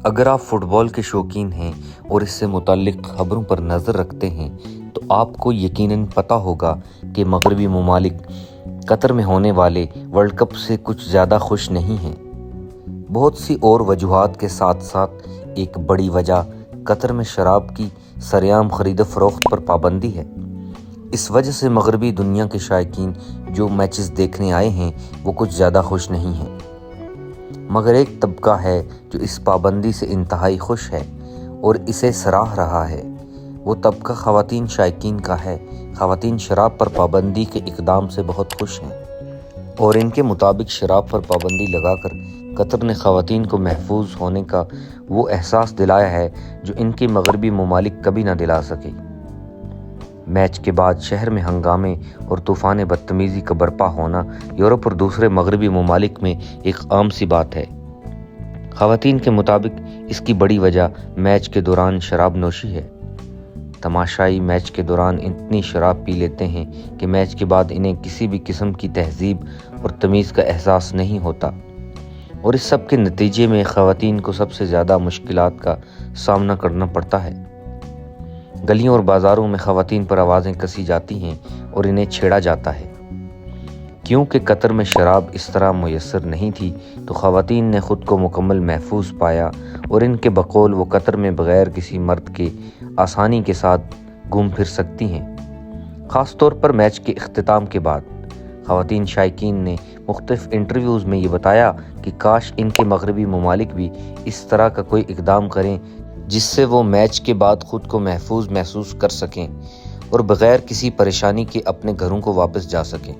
اگر آپ فٹ بال کے شوقین ہیں اور اس سے متعلق خبروں پر نظر رکھتے ہیں تو آپ کو یقیناً پتہ ہوگا کہ مغربی ممالک قطر میں ہونے والے ورلڈ کپ سے کچھ زیادہ خوش نہیں ہیں۔ بہت سی اور وجوہات کے ساتھ ساتھ ایک بڑی وجہ قطر میں شراب کی سرعام خرید و فروخت پر پابندی ہے۔ اس وجہ سے مغربی دنیا کے شائقین جو میچز دیکھنے آئے ہیں وہ کچھ زیادہ خوش نہیں ہیں، مگر ایک طبقہ ہے جو اس پابندی سے انتہائی خوش ہے اور اسے سراہ رہا ہے۔ وہ طبقہ خواتین شائقین کا ہے۔ خواتین شراب پر پابندی کے اقدام سے بہت خوش ہیں اور ان کے مطابق شراب پر پابندی لگا کر قطر نے خواتین کو محفوظ ہونے کا وہ احساس دلایا ہے جو ان کے مغربی ممالک کبھی نہ دلا سکے۔ میچ کے بعد شہر میں ہنگامے اور طوفان بدتمیزی کا برپا ہونا یورپ اور دوسرے مغربی ممالک میں ایک عام سی بات ہے۔ خواتین کے مطابق اس کی بڑی وجہ میچ کے دوران شراب نوشی ہے۔ تماشائی میچ کے دوران اتنی شراب پی لیتے ہیں کہ میچ کے بعد انہیں کسی بھی قسم کی تہذیب اور تمیز کا احساس نہیں ہوتا، اور اس سب کے نتیجے میں خواتین کو سب سے زیادہ مشکلات کا سامنا کرنا پڑتا ہے۔ گلیوں اور بازاروں میں خواتین پر آوازیں کسی جاتی ہیں اور انہیں چھیڑا جاتا ہے۔ کیونکہ قطر میں شراب اس طرح میسر نہیں تھی تو خواتین نے خود کو مکمل محفوظ پایا اور ان کے بقول وہ قطر میں بغیر کسی مرد کے آسانی کے ساتھ گھوم پھر سکتی ہیں۔ خاص طور پر میچ کے اختتام کے بعد خواتین شائقین نے مختلف انٹرویوز میں یہ بتایا کہ کاش ان کے مغربی ممالک بھی اس طرح کا کوئی اقدام کریں جس سے وہ میچ کے بعد خود کو محفوظ محسوس کر سکیں اور بغیر کسی پریشانی کے اپنے گھروں کو واپس جا سکیں۔